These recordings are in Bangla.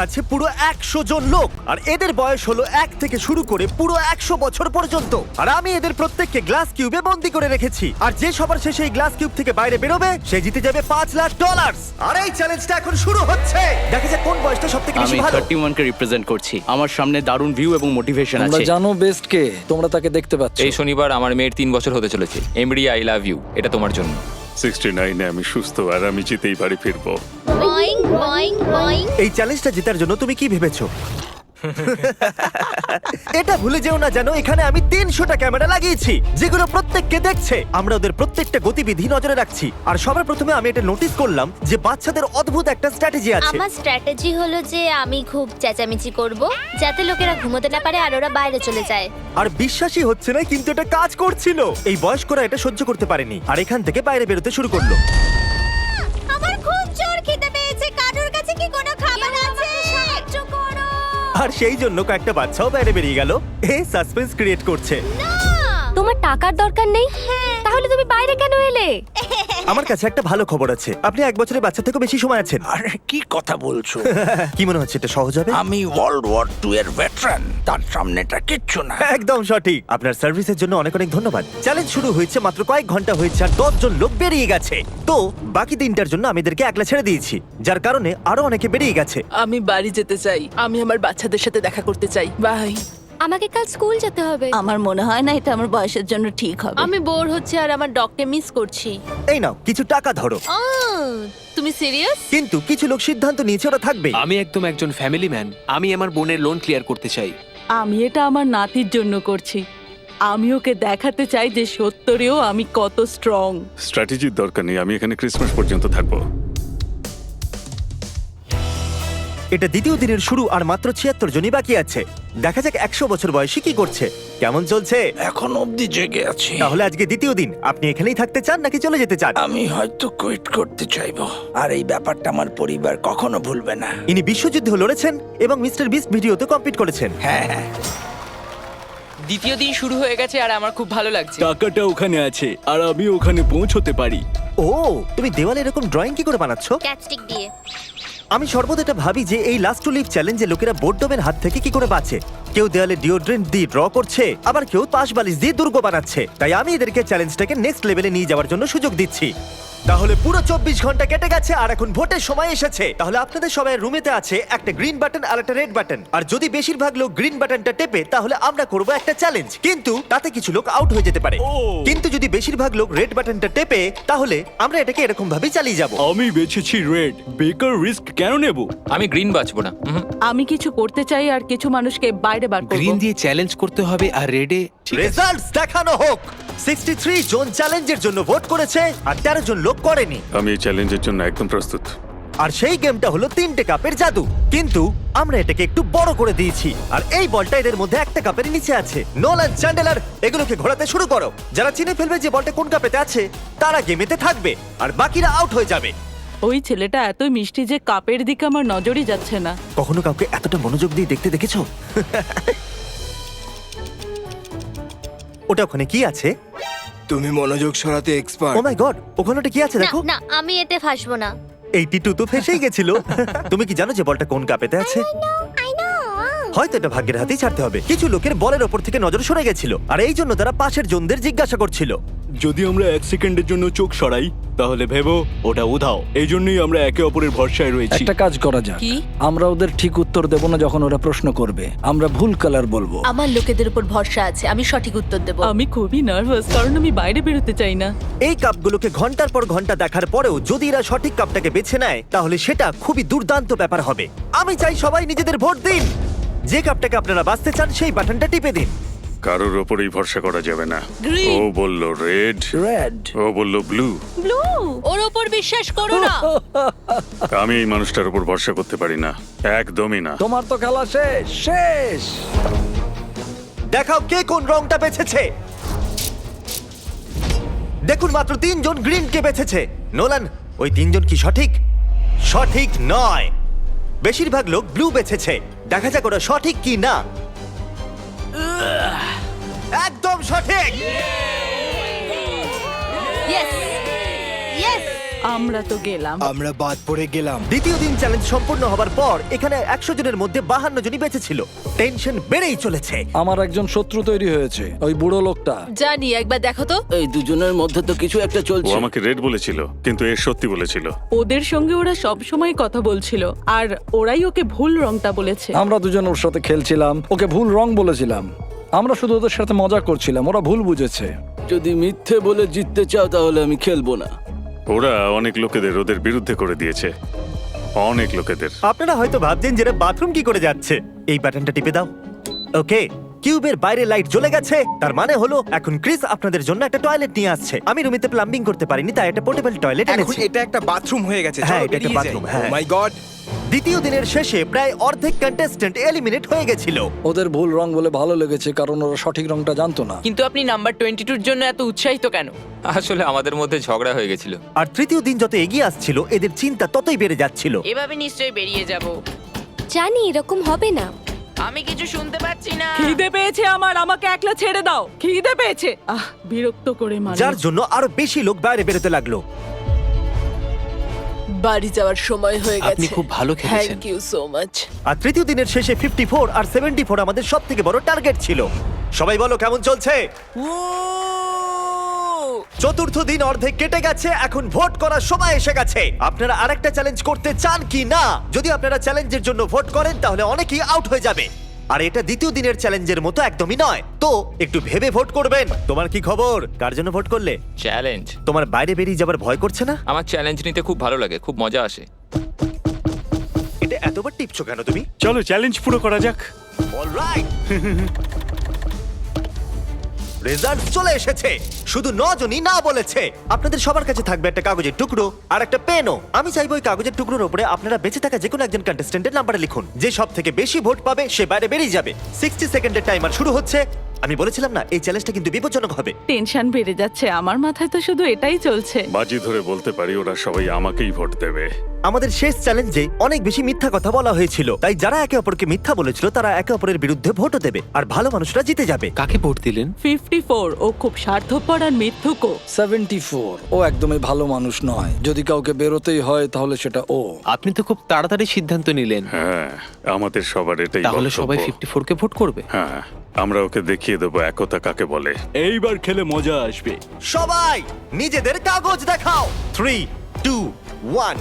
আছে পুরো 100 জন লোক, আর এদের বয়স হলো 1 থেকে শুরু করে পুরো 100 বছর পর্যন্ত। আর আমি এদের প্রত্যেককে গ্লাস কিউবে বন্দি করে রেখেছি, আর যে সবার শেষে এই গ্লাস কিউব থেকে বাইরে বেরোবে সে জিতে যাবে $5,00,000। আর এই চ্যালেঞ্জটা এখন শুরু হচ্ছে। দেখা যাক কোন বয়সটা সবথেকে বেশি আমি ভালো। 31 কে রিপ্রেজেন্ট করছি। আমার সামনে দারুণ ভিউ এবং মোটিভেশন তোমরা আছে। জানো বেস্ট কে, তোমরা তাকে দেখতে পাচ্ছ। এই শনিবার আমার মেয়ের 3 বছর হতে চলেছে। এমরি আই লাভ ইউ, এটা তোমার জন্য। 69-এ আমি সুস্থ আর আমি জিতেই বাড়ি ফিরবো। Boeing Boeing Boeing. এই চ্যালেঞ্জটা জেতার জন্য তুমি কি ভেবেছো? এটা ভুলে যেও না, জানো এখানে আমি 300টা ক্যামেরা লাগিয়েছি যেগুলো প্রত্যেককে দেখছে। আমরা ওদের প্রত্যেকটা গতিবিধি নজরে রাখছি। আর সবার প্রথমে আমি এটা নোটিস করলাম যে বাচ্চাদের অদ্ভুত একটা স্ট্র্যাটেজি আছে। আমার স্ট্র্যাটেজি হলো যে আমি খুব চেঁচামেচি করব যাতে লোকেরা ঘুমোতে না পারে আর ওরা বাইরে চলে যায়। আর বিশ্বাসই হচ্ছে না, কিন্তু এটা কাজ করছিল। এই বয়স্করা এটা সহ্য করতে পারেনি আর এখান থেকে বাইরে বেরোতে শুরু করলো। আমার খুব জোর খিদে পেয়েছে, কারোর কাছে কি কোনো খাবার আছে? সাহায্য করো। আর সেই জন্য কয়েকটা বাচ্চাও বাইরে বেরিয়ে গেল। এই সাসপেন্স ক্রিয়েট করছে। তোমার টাকার দরকার নেই, তাহলে তুমি বাইরে কেন এলে? আমার কাছে একটা ভালো খবর আছে, আপনি 1 বছরের বাচ্চা থেকে বেশি সময় আছেন। আরে কি কথা বলছো? কি মনে হচ্ছে এটা সহজ হবে? আমি ওয়ার্ল্ড ওয়ার 2 এর ভেটারান, তার সামনেটা কিচ্ছু না। একদম সঠিক। আপনার সার্ভিসের জন্য অনেক অনেক ধন্যবাদ। চ্যালেঞ্জ শুরু হয়েছে মাত্র কয়েক ঘন্টা হয়েছে আর 10 জন লোক বেরিয়ে গেছে। তো বাকি দিনটার জন্য আমি এদেরকে একলা ছেড়ে দিয়েছি, যার কারণে আরো অনেকে বেরিয়ে গেছে। আমি বাড়ি যেতে চাই, আমি আমার বাচ্চাদের সাথে দেখা করতে চাই। বাই। আমাকে কাল স্কুল যেতে হবে। আমার মনে হয় না এটা আমার বয়সের জন্য ঠিক হবে। আমি বোর হচ্ছে আর আমার ডগকে মিস করছি। এই নাও কিছু টাকা ধরো। তুমি সিরিয়াস? কিন্তু কিছু লোক সিদ্ধান্ত নিয়েছে ওরা থাকবে। আমি একদম একজন ফ্যামিলি ম্যান। আমি আমার বোনের লোন ক্লিয়ার করতে চাই। আমি এটা আমার নাতির জন্য করছি। আমি ওকে দেখাতে চাই যে সত্যিও আমি কত স্ট্রং। স্ট্র্যাটেজির দরকার নেই, আমি এখানে ক্রিসমাস পর্যন্ত থাকবো। এটা দ্বিতীয় দিনের শুরু আর মাত্র 76 জনই বাকি আছে। দেখা যাক 100 বছর বয়সী কি করছে। কেমন চলছে? এখন অবধি জেগে আছি। তাহলে আজকে দ্বিতীয় দিন, আপনি এখানেই থাকতে চান নাকি চলে যেতে চান? আমি হয়তো কুইট করতে চাইবো, আর এই ব্যাপারটা আমার পরিবার কখনো ভুলবে না। ইনি বিশ্বযুদ্ধে লড়েছেন এবং মিস্টার বিস্ট ভিডিওতে কম্পিট করেছেন। হ্যাঁ, দ্বিতীয় দিন শুরু হয়ে গেছে আর আমার খুব ভালো লাগছে। টাকাটা ওখানে আছে আর আমি ওখানে পৌঁছতে পারি। ও, তুমি দেওয়ালে এরকম ড্রয়িং কি করে বানাচ্ছো? ক্যাচস্টিক দিয়ে। আমি সর্বদা এটা ভাবি যে এই লাস্ট টু লিভ চ্যালেঞ্জে লোকেরা বোর্ডডমের হাত থেকে কি করে বাঁচে। কেউ দেওয়ালে ডিওড্রেন্ট দিয়ে ড্র করছে, আবার কেউ পাশ বালিশ দিয়ে দুর্গ বানাচ্ছে। তাই আমি এদেরকে চ্যালেঞ্জটাকে নেক্সট লেভেলে নিয়ে যাওয়ার জন্য সুযোগ দিচ্ছি। তাহলে পুরো 24 ঘন্টা কেটে গেছে আর এখন ভোটের সময় এসেছে। তাহলে আপনাদের সবাই রুমেতে আছে একটা গ্রিন বাটন আর একটা রেড বাটন, আর যদি বেশিরভাগ লোক গ্রিন বাটনটা টেপে তাহলে আমরা করব একটা চ্যালেঞ্জ, কিন্তু তাতে কিছু লোক আউট হয়ে যেতে পারে। কিন্তু যদি বেশিরভাগ লোক রেড বাটনটা টেপে তাহলে আমরা এটাকে এরকম ভাবে চালিয়ে যাব। আমি বেছেছি রেড। বেকার রিস্ক কেন নেব? আমি গ্রিন বাঁচবো না। আমি কিছু করতে চাই আর কিছু মানুষকে বাইরে বার করব। গ্রিন দিয়ে চ্যালেঞ্জ করতে হবে আর রেডে রেজাল্টস দেখানো হোক। 63 জন চ্যালেঞ্জের জন্য ভোট করেছে আর 13 জন লোক করেনি। আমি এই চ্যালেঞ্জের জন্য একদম প্রস্তুত। আর সেই গেমটা হলো 3টে কাপের জাদু, কিন্তু আমরা এটাকে একটু বড় করে দিয়েছি। আর এই বলটা এদের মধ্যে একটা কাপের নিচে আছে। নোলান, চ্যান্ডেলার, এগুলোকে ঘোরাতে শুরু করো। যারা চিনে ফেলবে যে বলটা কোন কাপেতে আছে তারা গেমেতে থাকবে আর বাকিরা আউট হয়ে যাবে। ওই ছেলেটা এত মিষ্টি যে কাপের দিকে আমার নজরই যাচ্ছে না। কখনো কাউকে এতটা মনোযোগ দিয়ে দেখতে দেখেছো? ওটা ওখানে কি আছে? তুমি মনোযোগ সরাতে ও এক্সপার্ট। মাই গড, ওখানে ওটা কি আছে না দেখো। না, আমি এতে ফাঁসবো না। এই টিটু তো ফেসেই গেছিল। তুমি কি জানো যে বলটা কোন কাপেতে আছে? I know. হয়তো এটা ভাগ্যের হাতেই ছাড়তে হবে। কিছু লোকের বলের ওপর থেকে নজর সরে গেছিল আর এই জন্য তারা পাশের জনদের জিজ্ঞাসা করছিল। যদি আমরা 1 সেকেন্ডের জন্য চোখ সরাই তাহলে ভেবো ওটা উধাও। এই জন্যই আমরা একে অপরের ভরসায় রয়েছি। একটা কাজ করা যাক, কি? আমরা ওদের ঠিক উত্তর দেব না যখন ওরা প্রশ্ন করবে। আমরা ভুল কালার বলবো। আমার লোকেদের উপর ভরসা আছে, আমি সঠিক উত্তর দেব। আমি খুবই নার্ভাস কারণ আমি বাইরে বেরোতে চাই না। এই কাপগুলোকে ঘন্টার পর ঘন্টা দেখার পরেও যদি এরা সঠিক কাপটাকে বেছে নেয় তাহলে সেটা খুবই দুর্দান্ত ব্যাপার হবে। আমি চাই সবাই নিজেদের ভোট দিন। যে কাপটাকে আপনারা বাঁচতে চান সেই বাটনটা টিপে দিন। কারোর ওপরেই ভরসা করা যাবে না। Green. ও বলল রেড, রেড। ও বলল ব্লু। ব্লু, ওর ওপর বিশ্বাস করো না। আমি এই মানুষটার উপর ভরসা করতে পারি না, একদমই না। তোমার তো খেলা শেষ শেষ। দেখাও কে কোন রংটা বেছেছে। দেখুন মাত্র 3 জন গ্রিনকে বেছেছে। নোলান, ওই 3 জন কি সঠিক? সঠিক নয়। বেশিরভাগ লোক ব্লু বেছেছে। দেখা যাক ওরা সঠিক কি না। একদম সঠিক। ইয়েস ইয়েস আমরা তো গেলাম। আমরা বাদ পড়ে গেলাম। দ্বিতীয় দিন চ্যালেঞ্জ সম্পূর্ণ হবার পর এখানে 100 জনের মধ্যে 52 জনই বেঁচে ছিল। টেনশন বেড়েই চলেছে। আমার একজন শত্রু তৈরি হয়েছে, ওই বুড়ো লোকটা। জানি, একবার দেখো তো। এই দুজনের মধ্যে তো কিছু একটা ও চলছে। আমাকে রেড বলেছিল, কিন্তু এ সত্যি বলেছিল। ওদের সঙ্গে ওরা সব সময় কথা বলছিল আর ওরাই ওকে ভুল রংটা বলেছে। আমরা দুজন ওর সাথে খেলছিলাম, ওকে ভুল রং বলেছিলাম। আমরা শুধু ওদের সাথে মজা করছিলাম, ওরা ভুল বুঝেছে। যদি মিথ্যে বলে জিততে চাও তাহলে আমি খেলবো না। ওরা অনেক লোকেদের ওদের বিরুদ্ধে করে দিয়েছে, অনেক লোকেদের। আপনারা হয়তো ভাবছেন যে এরা বাথরুম কি করে যাচ্ছে। এই বাটনটা টিপে দাও। ওকে, কিউবের বাইরে লাইট জ্বলে গেছে, তার মানে হলো এখন ক্রিস আপনাদের জন্য একটা টয়লেট নিয়ে আসছে। আমি রুমিতে প্লাম্বিং করতে পারিনি, তাই একটা পোর্টেবল টয়লেট এখন এনেছি। এটা একটা বাথরুম হয়ে গেছে। হ্যাঁ, এটা একটা বাথরুম, হ্যাঁ। মাই গড। দ্বিতীয় দিনের শেষে প্রায় অর্ধেক কন্টেস্ট্যান্ট এলিমিনেট হয়ে গেছিল। ওদের ভুল রং বলে ভালো লেগেছে, কারণ ওরা সঠিক রংটা জানতো না। কিন্তু আপনি নাম্বার 22 এর জন্য এত উৎসাহিত কেন? আসলে আমাদের মধ্যে ঝগড়া হয়ে গেছিল। আর তৃতীয় দিন যত এগিয়ে আসছিল এদের চিন্তা ততই বেড়ে যাচ্ছিল। এভাবে নিশ্চয়ই বেরিয়ে যাব। জানি এরকম হবে না। আমি কিছু শুনতে পাচ্ছি না। খিদে পেয়েছে আমার, আমাকে একলা ছেড়ে দাও। খিদে পেয়েছে। বিরক্ত করে মানুষ। যার জন্য আরো বেশি লোক বাইরে বেরোতে লাগলো। বাড়ি যাওয়ার সময় হয়ে গেছে। আপনি খুব ভালো খেলেছেন। Thank you so much. আর তৃতীয় দিনের শেষে 54 আর 74 আমাদের সব থেকে বড় টার্গেট ছিল। সবাই বলো কেমন চলছে? চতুর্থ দিন অর্ধেক কেটে গেছে, এখন ভোট করার সময় এসে গেছে। আপনারা আরেকটা চ্যালেঞ্জ করতে চান কি না? যদি আপনারা চ্যালেঞ্জের জন্য ভোট করেন তাহলে অনেকেই আউট হয়ে যাবে। আর এটা দ্বিতীয় দিনের চ্যালেঞ্জের মতো একদমই নয়, তো একটু ভেবে ভোট করবেন। তোমার কি খবর? কার জন্য ভোট করলে? চ্যালেঞ্জ? তোমার বাইরে বেরিয়ে যাবার ভয় করছে না? আমার চ্যালেঞ্জ নিতে খুব ভালো লাগে, খুব মজা আসে। এটা এতবার টিপছো কেন তুমি? চলো চ্যালেঞ্জ পুরো করা যাক। অলরাইট। রেজাল্ট চলে এসেছে। শুধু 9 জনই না বলেছে। আপনাদের সবার কাছে থাকবে একটা কাগজের টুকরো আর একটা পেনও। আমি চাইবো ওই কাগজের টুকরোর উপরে আপনারা বেঁচে থাকা যে কোনো একজন কন্টেস্ট্যান্টের নাম্বার লিখুন। যে সব থেকে বেশি ভোট পাবে সে বাইরে বেরিয়ে যাবে। 60 সেকেন্ডের টাইমার শুরু হচ্ছে। আমি বলেছিলাম না এই চ্যালেঞ্জটা কিন্তু বিপজ্জনক হবে। টেনশন বেড়ে যাচ্ছে আমার মাথায়, তো শুধু এটাই চলছে। বাজি ধরে বলতে পারি ওরা সবাই আমাকেই ভোট দেবে। আমাদের শেষ চ্যালেঞ্জে অনেক বেশি মিথ্যা কথা বলা হয়েছিল, তাই যারা একে অপরকে মিথ্যা বলেছিল তারা একে অপরের বিরুদ্ধে ভোটও দেবে আর ভালো মানুষরা জিতে যাবে। কাকে ভোট দিলেন? 54 ও খুব স্বার্থপর আর মিথ্যুকও। 74 ও একদমই ভালো মানুষ নয়। যদি কাউকে বেরোতেই হয় তাহলে সেটা ও। আপনি তো খুব তাড়াতাড়ি সিদ্ধান্ত নিলেন। হ্যাঁ, আমাদের সবার এটাই তাহলে বক্তব্য। সবাই 54 কে ভোট করবে? হ্যাঁ, আমরা ওকে দেখিয়ে দেবো একতা কাকে বলে। এইবার খেলে মজা আসবে। সবাই নিজেদের কাগজ দেখাও। 3, 2, 1।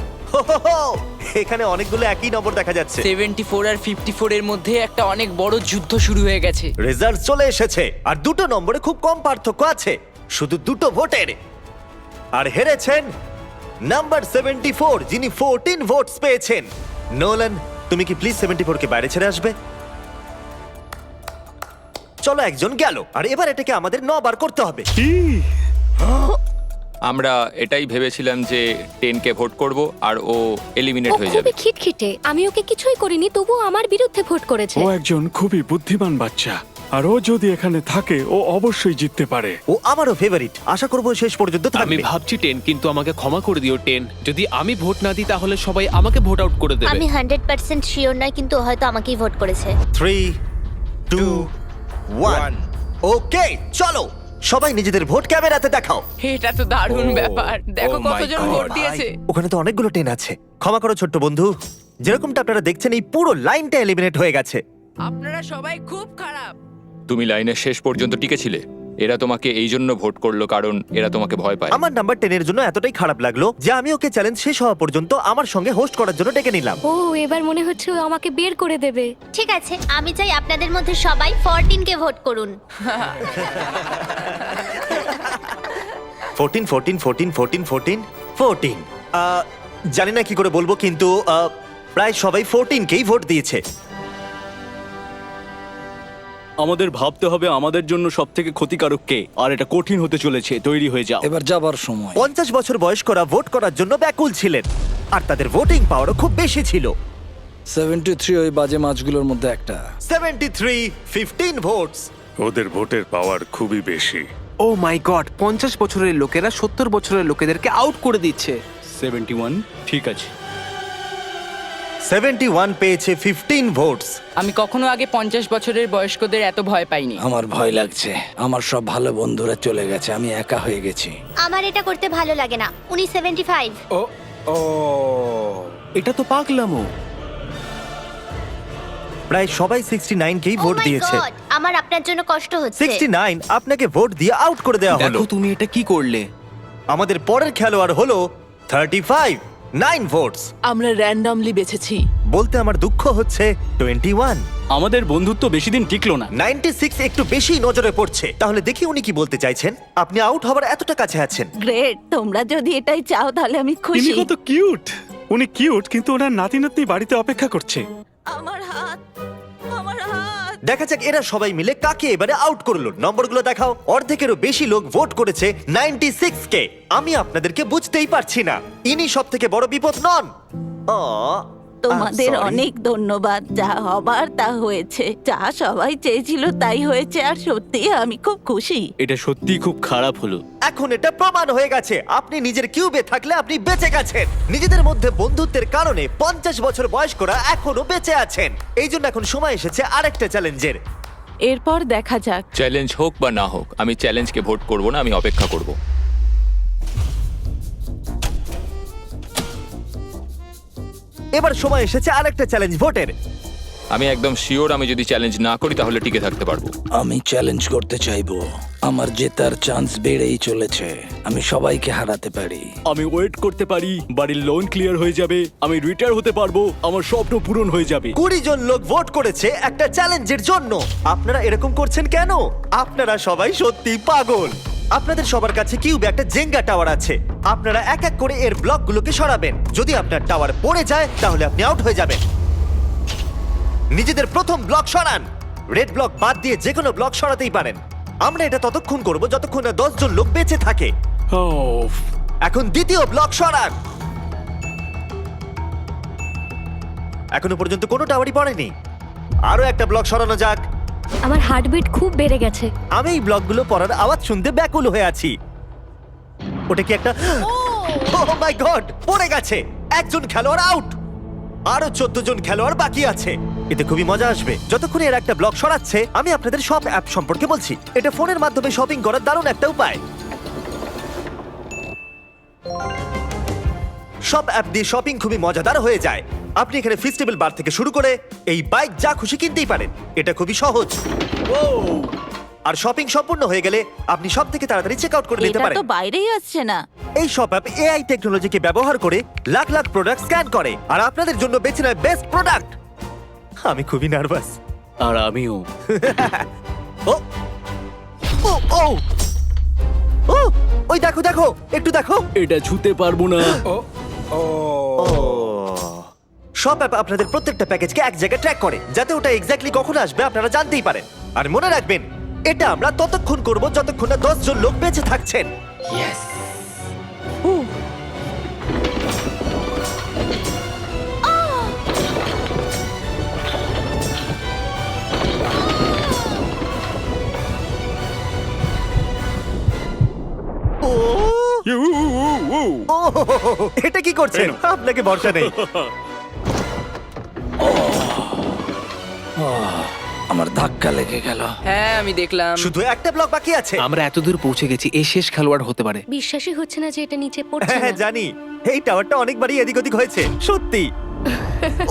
এখানে অনেকগুলো একই নম্বর দেখা যাচ্ছে। 74 আর 54 এর মধ্যে একটা অনেক বড় যুদ্ধ শুরু হয়ে গেছে। রেজাল্ট চলে এসেছে আর দুটো নম্বরে খুব কম পার্থক্য আছে, শুধু দুটো ভোটের। আর হেরেছেন নাম্বার 74, যিনি 14 ভোটস পেয়েছেন। নোলান, তুমি কি প্লিজ 74 কে বাইরে ছেড়ে আসবে? চলো, একজন গেল। আর এবার এটাকে আমাদের 9 বার করতে হবে। আমরা এটাই ভেবেছিলাম যে 10 কে ভোট করব আর ও এলিমিনেট ও হয়ে যাবে। খুবই খিটখিটে। আমি ওকে কিছুই করিনি, তবুও আমার বিরুদ্ধে ভোট করেছে। ও একজন খুবই বুদ্ধিমান বাচ্চা, আর ও যদি এখানে থাকে ও অবশ্যই জিততে পারে। ও আমারও ফেভারিট। আশা করবো শেষ পর্যন্ত আমি থাকবে। ভাবছি 10, কিন্তু আমাকে ক্ষমা করে দিও 10। যদি আমি ভোট না দিই তাহলে সবাই আমাকে ভোট আউট করে দেবে। আমি 100% শিওর নয়, কিন্তু হয়তো আমাকেই ভোট করেছে। 3, 2, 1। ওকে, চলো সবাই নিজেদের ভোট ক্যামেরাতে দেখাও। এটা তো দারুণ ব্যাপার। দেখো Oh my কতজন God, ভোট দিয়েছে। ওখানে তো অনেকগুলো টেন আছে। ক্ষমা করো ছোট্ট বন্ধু। যেরকমটা আপনারা দেখছেন এই পুরো লাইনটা এলিমিনেট হয়ে গেছে। আপনারা সবাই খুব খারাপ। তুমি লাইনের শেষ পর্যন্ত টিকেছিলে। এরা তোমাকে এই জন্য ভোট করলো কারণ এরা তোমাকে ভয় পায়। আমার নাম্বার 10 এর জন্য এতটাই খারাপ লাগলো যে আমি ওকে চ্যালেঞ্জ শেষ হওয়া পর্যন্ত আমার সঙ্গে হোস্ট করার জন্য ডেকে নিলাম। ও, এবার মনে হচ্ছে ও আমাকে বের করে দেবে। ঠিক আছে, আমি চাই আপনাদের মধ্যে সবাই 14 কে ভোট করুন। 14, 14, 14, 14, 14, 14। জানি না কি করে বলবো, কিন্তু প্রায় সবাই 14 কেই ভোট দিয়েছে। আমাদের ভাবতে হবে আমাদের জন্য সবথেকে ক্ষতিকারক কে, আর এটা কঠিন হতে চলেছে। তৈরি হয়ে যাও। এবার যাবার সময়। 50 বছর বয়স্করা ভোট করার জন্য ব্যাকুল ছিলেন আর তাদের ভোটিং পাওয়ারও খুব বেশি ছিল। 73 ওই বাজে মাছগুলোর মধ্যে একটা। 73, 15 ভোটস। ওদের ভোটের পাওয়ার খুবই বেশি। ও মাই গড, 50 বছরের লোকেরা 70 বছরের লোকেদেরকে আউট করে দিচ্ছে। 71, ঠিক আছে। 71 পেয়েছে 15 ভোটস। আমি কখনো আগে 50 বছরের বয়স্কদের এত ভয় পাইনি। আমার ভয় লাগছে, আমার সব ভালো বন্ধুরা চলে গেছে, আমি একা হয়ে গেছি। আমার এটা করতে ভালো লাগে না। উনি 75। ও ও এটা তো পাগলামো। প্রায় সবাই 69 কেই ভোট Oh my দিয়েছে। God, আমার আপনার জন্য কষ্ট হচ্ছে। 69 আপনাকে ভোট দিয়ে আউট করে দেওয়া হলো। দেখো তুমি এটা কি করলে। আমাদের পরের খেলোয়াড় হলো 35, 9 ভোটস। আমরা র্যান্ডমলি বেছেছি। বলতে আমার দুঃখ হচ্ছে 21। আমাদের বন্ধুত্ব বেশি দিন টিকলো না। 96 একটু বেশি নজরে পড়ছে। তাহলে দেখি উনি কি বলতে চাইছেন। আপনি আউট হবার এতটা কাছে আছেন। গ্রেট, তোমরা যদি এটাই চাও তাহলে আমি খুশি। কত কিউট। উনি কিউট, কিন্তু ওনার নাতি নাতনি বাড়িতে অপেক্ষা করছে। আমার হাত, আমার হাত। দেখা যাক এরা সবাই মিলে কাকে এবারে আউট করলো। নম্বরগুলো দেখাও। অর্ধেকেরও বেশি লোক ভোট করেছে 96 কে। আমি আপনাদেরকে বুঝতেই পারছি না, ইনি সব থেকে বড় বিপদ নন। তোমাদের অনেক ধন্যবাদ। যা হবার তা হয়েছে, যা সবাই চেয়েছিল তাই হয়েছে, আর সত্যি আমি খুব খুশি। এটা সত্যিই খুব খারাপ হলো। এখন এটা প্রমাণ হয়ে গেছে, আপনি নিজের কিউবে থাকলে আপনি বেঁচে গেছেন। নিজেদের মধ্যে বন্ধুত্বের কারণে 50 বছর বয়স্করা এখনো বেঁচে আছেন। এই জন্য এখন সময় এসেছে আরেকটা চ্যালেঞ্জের। এরপর দেখা যাক। চ্যালেঞ্জ হোক বা না হোক, আমি চ্যালেঞ্জকে ভোট করব না, আমি অপেক্ষা করব। এবার সময় এসেছে আরেকটা চ্যালেঞ্জ ভোটের। আমি একদম শিওর আমি যদি চ্যালেঞ্জ না করি তাহলে টিকে থাকতে পারবো। আমি চ্যালেঞ্জ করতে চাইবো। আমার জেতার চান্স বেড়েই চলেছে, আমি সবাইকে হারাতে পারি। আমি ওয়েট করতে পারি, বাড়ির লোন ক্লিয়ার হয়ে যাবে, আমি রিটায়ার হতে পারবো, আমার স্বপ্ন পূরণ হয়ে যাবে। 20 জন লোক ভোট করেছে একটা চ্যালেঞ্জের জন্য। আপনারা এরকম করছেন কেন? আপনারা সবাই সত্যি পাগল। আপনাদের সবার কাছে কিউবে একটা জেঙ্গা টাওয়ার আছে। আপনারা এক এক করে এর ব্লকগুলোকে সরাবেন। যদি আপনার টাওয়ার পড়ে যায় তাহলে আপনি আউট হয়ে যাবেন। নিজেদের প্রথম ব্লক সরান। রেড ব্লক বাদ দিয়ে যে কোনো ব্লক সরাতেই পারেন। আমরা এটা ততক্ষণ করব যতক্ষণ না 10 জন লোক বেঁচে থাকে। এখন দ্বিতীয় ব্লক সরান। এখনো পর্যন্ত কোনো টাওয়ারই পড়েনি। আরো একটা ব্লক সরানো যাক। আমার হার্টবিট খুব বেড়ে গেছে। আমি এই ব্লকগুলো পড়ার আওয়াজ শুনতে ব্যাকুল হয়ে আছি। ওটা কি একটা ওহ মাই গড, পড়ে গেছে। একজন খেলোয়াড় আউট। আরো 14 জন খেলোয়াড় বাকি আছে। এতে খুবই মজা আসবে। যতক্ষণ এর একটা ব্লক সরাচ্ছে আমি আপনাদের সব অ্যাপ সম্পর্কে বলছি। এটা ফোনের মাধ্যমে শপিং করার দারুণ একটা উপায়। সব অ্যাপ দিয়ে শপিং খুবই মজাদার হয়ে যায়। আপনি এখানে ফেস্টিভ্যাল বার থেকে শুরু করে এই বাইক যা খুশি কিনতেই পারেন। এটা খুবই সহজ। আর শপিং সম্পূর্ণ হয়ে গেলে আপনি সব থেকে তাড়াতাড়ি চেক আউট করে নিতে এটা পারেন। তো বাইরেই আসছে না। এই সব অ্যাপ এআই টেকনোলজিকে ব্যবহার করে লাখ লাখ প্রোডাক্ট স্ক্যান করে আর আপনাদের জন্য বেছে নেয় বেস্ট প্রোডাক্ট। আমি খুবই নার্ভাস। আর আমিও। ও ও ও ও ওই দেখো দেখো, একটু দেখো। এটা ছুতে পারবো না। সব অ্যাপ আপনাদের প্রত্যেকটা প্যাকেজকে এক জায়গায় ট্র্যাক করে, যাতে ওটা এক্স্যাক্টলি কখন আসবে আপনারা জানতেই পারেন। আর মনে রাখবেন, এটা আমরা ততক্ষণ করব যতক্ষণ না 10 জন লোক বেঁচে থাকছেন। এটা কি করছেন? আপনাকে ভরসা নেই। আমার ধাক্কা লেগে গেল। হ্যাঁ আমি দেখলাম। শুধু একটা ব্লক বাকি আছে। আমরা এতদূর পৌঁছে গেছি, এই শেষ খেলোয়াড় হতে পারে। বিশ্বাসই হচ্ছে না যে এটা নিচে পড়ছে হ্যাঁ না। জানি, এই টাওয়ারটা অনেকবারই এদিক ওদিক হয়েছে সত্যি।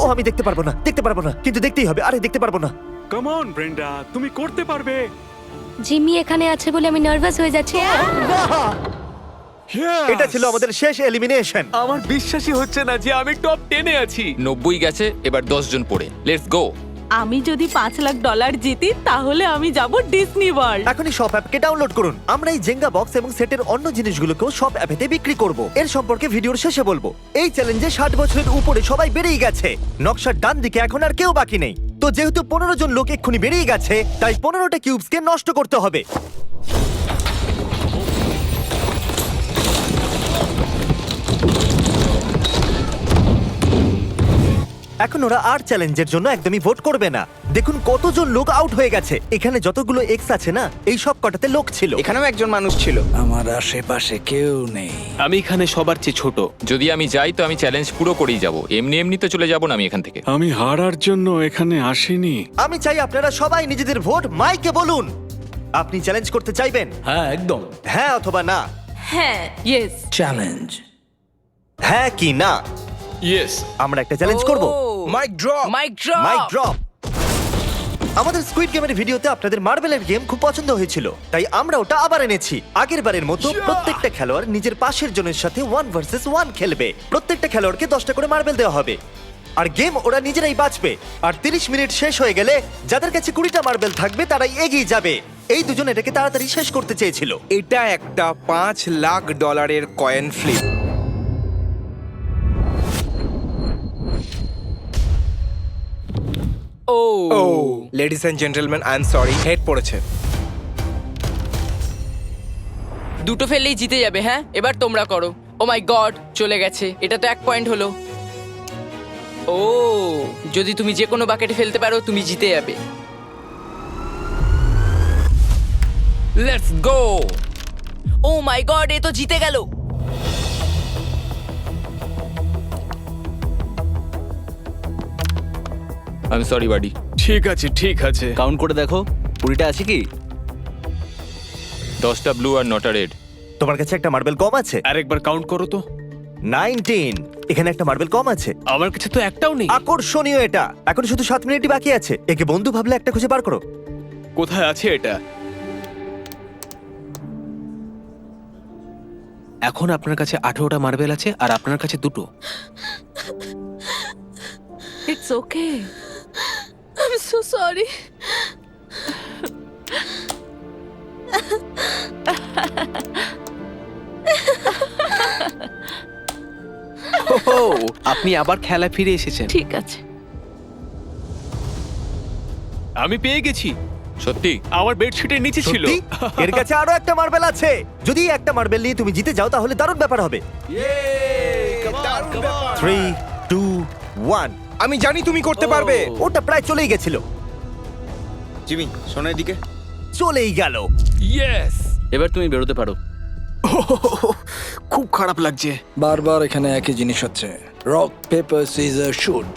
ও আমি দেখতে পারবো না, দেখতে পারবো না, কিন্তু দেখতেই হবে। আরে দেখতে পারবো না। কাম অন ব্রেন্ডা, তুমি করতে পারবে। জিমি এখানে আছে বলে আমি নার্ভাস হয়ে যাচ্ছি। এটা ছিল আমাদের শেষ এলিমিনেশন। আমার বিশ্বাসই হচ্ছে না যে আমি টপ 10 এ আছি। 90 গেছে, এবার 10 জন পড়ে। Let's go. আমি যদি $5,00,000 জিতি তাহলে আমি যাব ডিজনি ওয়ার্ল্ড। এখনই সব অ্যাপকে ডাউনলোড করুন। আমরা এই জেঙ্গা বক্স এবং সেটের অন্য জিনিসগুলোকেও সব অ্যাপেতে বিক্রি করব। এর সম্পর্কে ভিডিওর শেষে বলবো। এই চ্যালেঞ্জে 60 বছরের উপরে সবাই বেরিয়ে গেছে। নকশার ডান দিকে এখন আর কেউ বাকি নেই। তো যেহেতু 15 জন লোক এক্ষুনি বেরিয়ে গেছে, তাই 15টা কিউবসকে নষ্ট করতে হবে। এখন ওরা আর চ্যালেঞ্জের জন্য একদমই ভোট করবে না। দেখুন কতজন লোক আউট হয়ে গেছে। এখানে যতগুলো এক্স আছে না, এই সব কটাতে লোক ছিল। এখানেও একজন মানুষ ছিল। আমার আশেপাশে কেউ নেই। আমি এখানে সবার চেয়ে ছোট। যদি আমি যাই তো আমি চ্যালেঞ্জ পুরো করেই যাব, এমনি এমনি তো চলে যাব না আমি এখান থেকে। আমি হারার জন্য এখানে আসিনি। আমি চাই আপনারা সবাই নিজেদের ভোট মাইকে বলুন। আপনি চ্যালেঞ্জ করতে চাইবেন? হ্যাঁ একদম। হ্যাঁ অথবা না। হ্যাঁ, ইয়েস। চ্যালেঞ্জ। হ্যাঁ কি না? ইয়েস। আমরা একটা চ্যালেঞ্জ করব। Mic drop. Mic drop. Mic drop. আমাদের স্কুইড গেমের ভিডিওতে আপনাদের মার্বেলের গেম খুব পছন্দ হয়েছিল, তাই আমরা ওটা আবার এনেছি। আগের বারের মতো প্রত্যেকটা খেলোয়াড় নিজের পাশের জনের সাথে 1 ভার্সেস 1 খেলবে। প্রত্যেকটা খেলোয়াড়কে 10টা করে মার্বেল দেওয়া হবে, আর গেম ওরা নিজেরাই বাঁচবে। আর 30 মিনিট শেষ হয়ে গেলে যাদের কাছে 20টা মার্বেল থাকবে তারাই এগিয়ে যাবে। এই দুজন এটাকে তাড়াতাড়ি শেষ করতে চেয়েছিল। এটা একটা $5 lakh coin flip. Oh oh ladies and gentleman, I am sorry, head পড়েছে। দুটো ফেললেই জিতে যাবে। হ্যাঁ, এবার তোমরা করো। ও মাই গড, চলে গেছে। এটা তো 1 পয়েন্ট হলো। ও, যদি তুমি যে কোনো বাকেটে ফেলতে পারো তুমি জিতে যাবে। Let's go. O my god, এ তো জিতে গেল। আমি সরি বাডি। ঠিক আছে ঠিক আছে। কাউন্ট করে দেখো 20টা আছে কি? 10টা ব্লু আর 9টা রেড। তোমার কাছে একটা মার্বেল কম আছে। আরেকবার কাউন্ট করো তো। 19। এখানে একটা মার্বেল কম আছে। আমার কাছে তো একটাও নেই। আকর্ষণীয় এটা। এখন শুধু 7 মিনিটই বাকি আছে। একে বন্ধু ভাবলে একটা খুঁজে বার করো। কোথায় আছে এটা? এখন আপনার কাছে 18টা মার্বেল আছে আর আপনার কাছে 2টো। It's okay. I am so sorry. ওহো, আপনি আবার খেলা ফিরে এসেছেন। ঠিক আছে। আমি পেয়ে গেছি। সত্যি? আমার বেডশিটের নিচে ছিল। সত্যি? এর কাছে আরো একটা মার্বেল আছে। যদি একটা মার্বেল নিয়ে তুমি জিতে যাও তাহলে দারুণ ব্যাপার হবে। 3, 2, 1। আমি জানি তুমি করতে পারবে। ওটা প্রায় চলেই গেছিল। জিমি, সোনার দিকে। চলেই গেল। ইয়েস। এবার তুমি বেরোতে পারো। খুব খারাপ লাগছে। বারবার এখানে একই জিনিস হচ্ছে। Rock paper scissor shoot,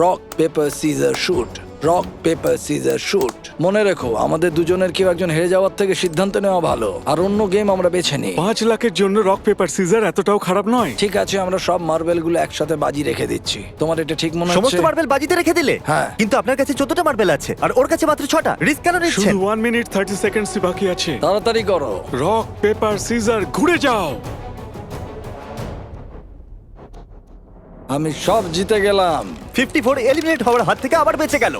rock paper scissor shoot, rock paper scissor shoot. মনে রেখো, আমাদের দুজনের কেউ একজন হেরে যাওয়ার থেকে সিদ্ধান্ত নেওয়া ভালো, আর অন্য গেম আমরা বেছে নিই। 5 লাখের জন্য রক পেপার সিজার এতটাও খারাপ নয়। ঠিক আছে, আমরা সব মার্বেল গুলো একসাথে বাজি রেখে দিচ্ছি। তোমার এটা ঠিক মনে সমস্ত হচ্ছে? মার্বেল বাজিতে রেখে দিলে? হ্যাঁ। কিন্তু আপনার কাছে 14টা মার্বেল আছে আর ওর কাছে মাত্র 6টা। রিস্ক কেন নিচ্ছেন? শুধু 1 মিনিট 30 সেকেন্ডসই বাকি আছে। তাড়াতাড়ি করো। রক পেপার সিজার ঘুরে যাও। আমি সব জিতে গেলাম। 54 এলিমিনেট হওয়ার হাত থেকে আবার বেঁচে গেল।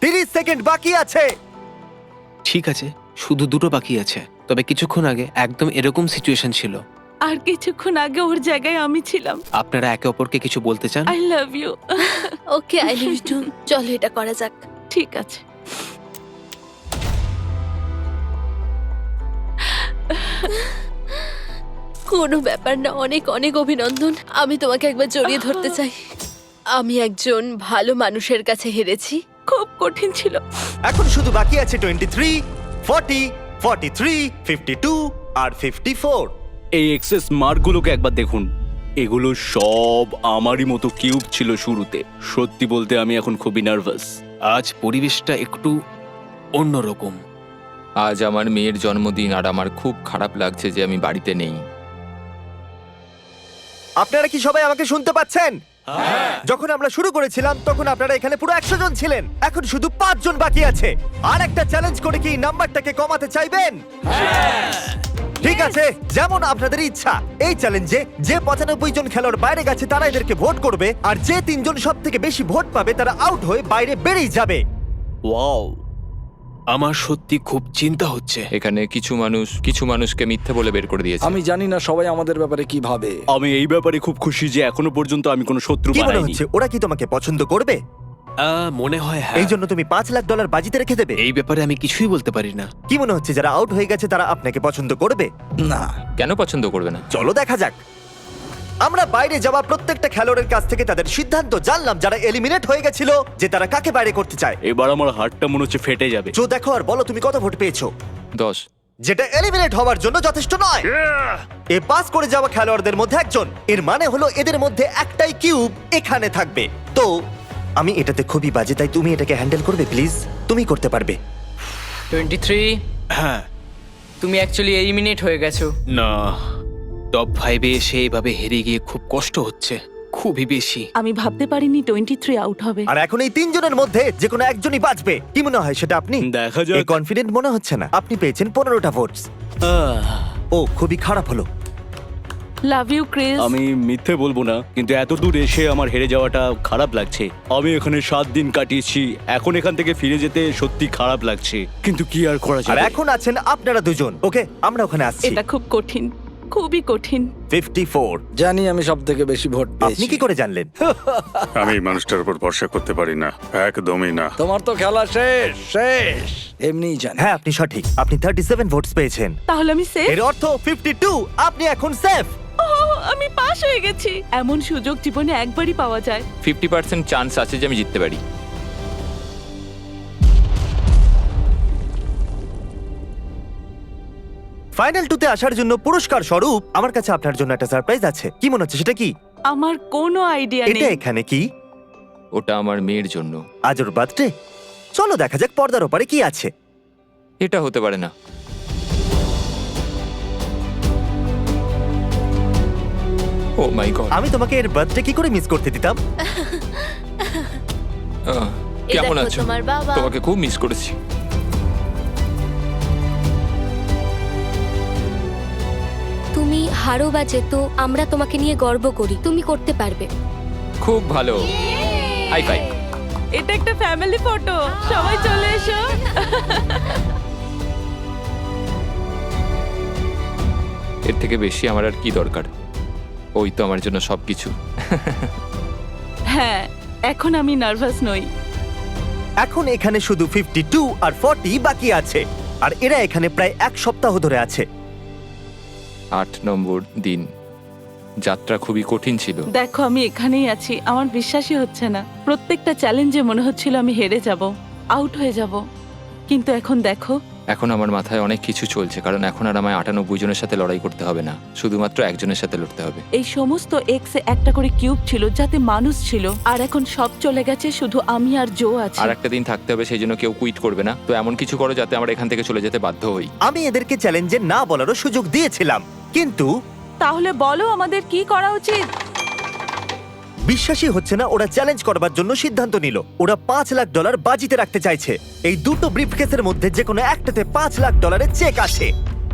30 সেকেন্ড বাকি আছে। ঠিক আছে, শুধু 2টো বাকি আছে। তবে কিছুক্ষণ আগে একদম এরকম সিচুয়েশন ছিল। আর কিছুক্ষণ আগে ওর জায়গায় আমি ছিলাম। আপনারা একে অপরকে কিছু বলতে চান? I love you. Okay, I love you too. চলো এটা করা যাক। ঠিক আছে। কোনো ব্যাপার না, অনেক অনেক অভিনন্দন। আমি তোমাকে একবার জড়িয়ে ধরতে চাই। আমি একজন ভালো মানুষের কাছে হেরেছি। খুব কঠিন ছিল। এখন শুধু বাকি আছে 23, 40, 43, 52 আর 54। এই এক্সেস মার্কগুলোকে একবার দেখুন। এগুলো সব আমারই মতো কিউব ছিল শুরুতে। সত্যি বলতে আমি এখন খুবই নার্ভাস। আজ পরিবেশটা একটু অন্যরকম। আজ আমার মেয়ের জন্মদিন আর আমার খুব খারাপ লাগছে যে আমি বাড়িতে নেই। আপনারা কি সবাই আমাকে শুনতে পাচ্ছেন? যখন আমরা শুরু করেছিলাম তখন আপনারা এখানে পুরো 100 জন ছিলেন। এখন শুধু 5 জন বাকি আছে। আর একটা চ্যালেঞ্জ করে কি নাম্বারটাকে কমাতে চাইবেন? ঠিক আছে, যেমন আপনাদের ইচ্ছা। এই চ্যালেঞ্জে যে 95 জন খেলোয়াড় বাইরে গেছে তারা এদেরকে ভোট করবে, আর যে 3 জন সব থেকে বেশি ভোট পাবে তারা আউট হয়ে বাইরে বেরিয়ে যাবে। ওয়াও, আমার সত্যি খুব চিন্তা হচ্ছে। এখানে কিছু মানুষকে মিথ্যে বলে বের করে দিয়েছে। আমি জানি না সবাই আমাদের ব্যাপারে কি ভাবে। আমি এই ব্যাপারে খুব খুশি যে এখনো পর্যন্ত আমি কোনো শত্রু কি মনে বানাইনি। হচ্ছে ওরা কি তোমাকে পছন্দ করবে? মনে হয় হ্যাঁ। এই জন্য তুমি $5 লাখ বাজিতে রেখে দেবে? এই ব্যাপারে আমি কিছুই বলতে পারি না। কি মনে হচ্ছে যারা আউট হয়ে গেছে তারা আপনাকে পছন্দ করবে? না। কেন পছন্দ করবে না? চলো দেখা যাক। আমরা বাইরে যাওয়া প্রত্যেকটা খেলোয়াড়ের কাছ থেকে তাদের সিদ্ধান্ত জানলাম, যারা এলিমিনেট হয়ে গেছিল, যে তারা কাকে বাইরে করতে চায়। এবার আমার হাতটা মনে হচ্ছে ফেটে যাবে। জো দেখো আর বলো তুমি কত ভোট পেয়েছো। 10। যেটা এলিমিনেট হওয়ার জন্য যথেষ্ট নয়। এ পাস করে যাওয়া খেলোয়াড়দের মধ্যে একজন, এর মানে হলো এদের মধ্যে একটাই কিউব এখানে থাকবে। তো আমি এটাতে খুবই বাজে, তাই তুমি এটাকে হ্যান্ডেল করবে প্লিজ। তুমি করতে পারবে। 23। হ্যাঁ। তুমি অ্যাকচুয়ালি এলিমিনেট হয়ে গেছো। না, টপ 5 এ এসে এভাবে হেরে গিয়ে খুব কষ্ট হচ্ছে, খুবই বেশি। আমি ভাবতে পারিনি 23 আউট হবে। আর এখন এই তিনজনের মধ্যে যে কোনো একজনই বাঁচবে। কি মনে হয় সেটা আপনি? দেখা যাক। কনফিডেন্ট মনে হচ্ছে না। আপনি পেয়েছেন 15টা ভোটস। ও খুবই খারাপ হলো। Love you Chris. আমি মিথ্যে বলবো না, কিন্তু এত দূর এসে আমার হেরে যাওয়াটা খারাপ লাগছে। আমি এখানে 7 দিন কাটিয়েছি, এখন এখান থেকে ফিরে যেতে সত্যি খারাপ লাগছে, কিন্তু কি আর করা আর যাবে। এখন আছেন আপনারা দুজন। ওকে, আমরা ওখানে আসছি। এটা খুব কঠিন, খুবই কঠিন। 54। জানি আমি সব থেকে বেশি ভোট আপনি পেয়েছি। কি করে জানলেন? আমি এই মানুষটার উপর ভরসা করতে পারি না, একদমই না। তোমার তো খেলা শেষ শেষ এমনিই জানি। হ্যাঁ, আপনি সঠিক। আপনি 37 ভোটস পেয়েছেন। তাহলে আমি সেফ। এর অর্থ 52। আপনি এখন সেফ। আমি পাস হয়ে গেছি। এমন সুযোগ জীবনে একবারই পাওয়া যায়। 50% চান্স আছে যে আমি জিততে পারি। ফাইনাল 2 তে আসার জন্য পুরস্কার স্বরূপ আমার কাছে আপনার জন্য একটা সারপ্রাইজ আছে। কি মনে হচ্ছে সেটা কি? আমার কোনো আইডিয়া এটা নেই। এখানে কি? ওটা আমার মেয়ের জন্য। আজ ওর বার্থডে। চলো দেখা যাক পর্দার ওপারে কি আছে। এটা হতে পারে না। ও মাই গড। আমি তোমাকে এর বার্থডে কি করে মিস করতে দিতাম? কেমন দেখো আছো? তোমার বাবা। তোমাকে খুব মিস করেছি। তুমি হারো বা যেত, আমরা তোমাকে নিয়ে গর্ব করি। তুমি করতে পারবে। খুব ভালো। High five. এটা একটা ফ্যামিলি ফটো। সবাই চলে এসো। এর থেকে বেশি আমার আর কি দরকার? ওই তো আমার জন্য সবকিছু। হ্যাঁ, এখন আমি নার্ভাস নই। এখন এখানে শুধু 52 আর 40 বাকি আছে। আর এরা এখানে প্রায় 1 সপ্তাহ ধরে আছে। 8 নম্বর দিন। যাত্রা খুবই কঠিন ছিল। দেখো আমি এখানেই আছি, আমার বিশ্বাসই হচ্ছে না। প্রত্যেকটা চ্যালেঞ্জে মনে হচ্ছিল আমি হেরে যাব, আউট হয়ে যাব। কিন্তু এখন দেখো, এখন আমার মাথায় অনেক কিছু চলছে, কারণ এখন আর আমায় 98 জনের সাথে লড়াই করতে হবে না, শুধুমাত্র একজনের সাথে লড়তে হবে। এই সমস্ত এক্সে একটা করে কিউব ছিল যাতে মানুষ ছিল, আর এখন সব চলে গেছে, শুধু আমি আর জো আছি। আর একটা দিন থাকতে হবে, সেই জন্য কেউ কুইট করবে না। তো এমন কিছু করো যাতে আমরা এখান থেকে চলে যেতে বাধ্য হই। আমি এদেরকে চ্যালেঞ্জে না বলারও সুযোগ দিয়েছিলাম, কিন্তু তাহলে বলো আমাদের কি করা উচিত? বিশ্বাসই হচ্ছে না ওরা চ্যালেঞ্জ করবার জন্য সিদ্ধান্ত নিল। ওরা $5 লাখ বাজিতে রাখতে চাইছে। এই দুটো ব্রিফকেসের মধ্যে যে কোনো একটাতে $5 লাখ চেক আছে।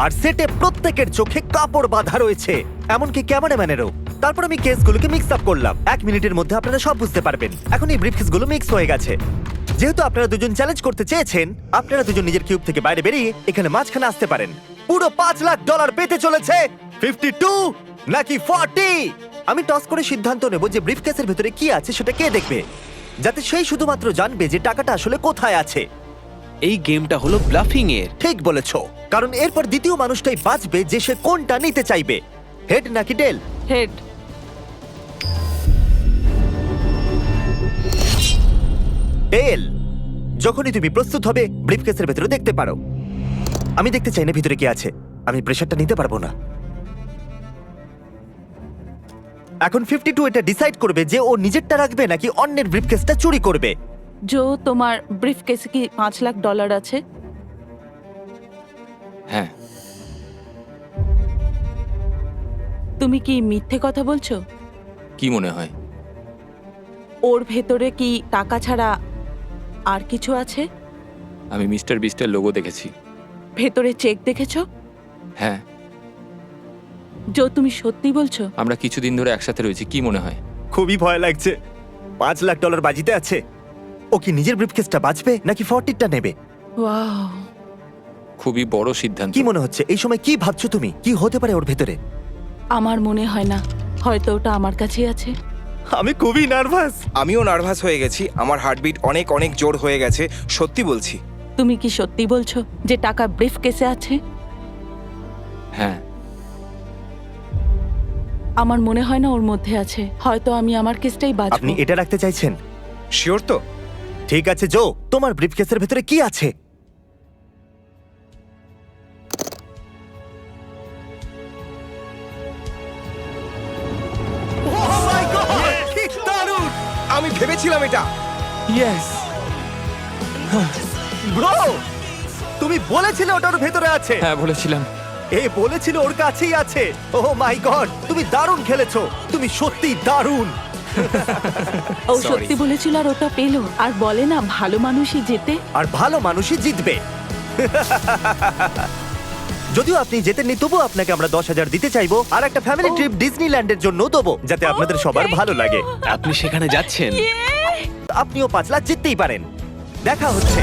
আর সেটে প্রত্যেকের চোখে কাপড় বাঁধা রয়েছে, এমনকি ক্যামেরাম্যানেরও। তারপর আমি কেসগুলোকে মিক্স আপ করলাম। 1 মিনিটের মধ্যে আপনারা সব বুঝতে পারবেন। এখন এই ব্রিফকেসগুলো মিক্স হয়ে গেছে। যেহেতু আপনারা দুজন চ্যালেঞ্জ করতে চেয়েছেন, আপনারা দুজন নিজের কিউব থেকে বাইরে বেরিয়ে এখানে মাঝখানে আসতে পারেন। পুরো $5 লাখ পেতে চলেছে 52 নাকি 40। আমি টস করে সিদ্ধান্ত নেব যে ব্রিফকেসের ভেতরে কি আছে সেটা কে দেখবে, যাতে সেই শুধুমাত্র জানবে যে টাকাটা আসলে কোথায় আছে। এই গেমটা হলো ব্লাফিং এর। ঠিক বলেছো, কারণ এরপর দ্বিতীয় মানুষটাই বাঁচবে যে সে কোনটা নিতে চাইবে, হেড নাকি টেল। হেড। টেল। যখনই তুমি প্রস্তুত হবে ব্রিফকেসের ভেতরে দেখতে পারো। আমি দেখতে চাই না ভিতরে কি আছে, আমি প্রেশারটা নিতে পারবো না। এখন 52 এটা ডিসাইড করবে যে ও নিজেরটা রাখবে নাকি অন্যের ব্রিফকেসটা চুরি করবে। জো, তোমার ব্রিফকেসে কি $5 লাখ আছে? হ্যাঁ। তুমি কি মিথ্যে কথা বলছো? কি মনে হয়? ওর ভেতরে কি টাকা ছাড়া আর কিছু আছে? আমি মিস্টার বিস্টের লোগো দেখেছি। ভেতরে চেক দেখেছো? হ্যাঁ। জো, তুমি সত্যি বলছো? আমরা কিছুদিন ধরে একসাথে রয়েছি, কি মনে হয়? খুবই ভয় লাগছে। $5 লাখ বাজিতে আছে। ও কি নিজের ব্রিফকেসটা বাঁচবে নাকি 40টা নেবে? ওয়াও, খুবই বড় সিদ্ধান্ত। কি মনে হচ্ছে এই সময়? কি ভাবছো তুমি? কি হতে পারে ওর ভেতরে? আমার মনে হয় না, হয়তো ওটা আমার কাছেই আছে। আমি খুবই নার্ভাস। আমিও নার্ভাস হয়ে গেছি, আমার হার্টবিট অনেক অনেক জোর হয়ে গেছে। সত্যি বলছি। তুমি কি সত্যি বলছো যে টাকা ব্রিফকেসে আছে? হ্যাঁ। আমার মনে হয় না ওর মধ্যে আছে। হয়তো আমি আমার কেসটাই আপনি বাঁচবো। এটা রাখতে চাইছেন? শিওর তো? ঠিক আছে জো, তোমার ব্রিফকেসের ভেতরে কি আছে? Oh my God! কি দারুণ! আমি ভেবেছিলাম এটা। ইয়েস। ব্রো, তুমি বলেছিলে ওটা ওর ভেতরে আছে। হ্যাঁ বলেছিলাম। এ বলেছিল ওর কাছেই আছে। ও মাই গড, তুমি দারুণ খেলেছো, তুমি সত্যি দারুণ। ও সত্যি বলেছিল আর ওটা পেলো। আর বলে না ভালো মানুষই জেতে। আর ভালো মানুষই জিতবে। যদিও আপনি জেতেননি, তবু আপনাকে আমরা 10,000 দিতে চাইবো আর একটা ফ্যামিলি ট্রিপ ডিজনিল্যান্ডের জন্য দেবো, যাতে আপনাদের সবার ভালো লাগে। আপনি সেখানে যাচ্ছেন? আপনিও 5 লাখ জিততেই পারেন। দেখা হচ্ছে।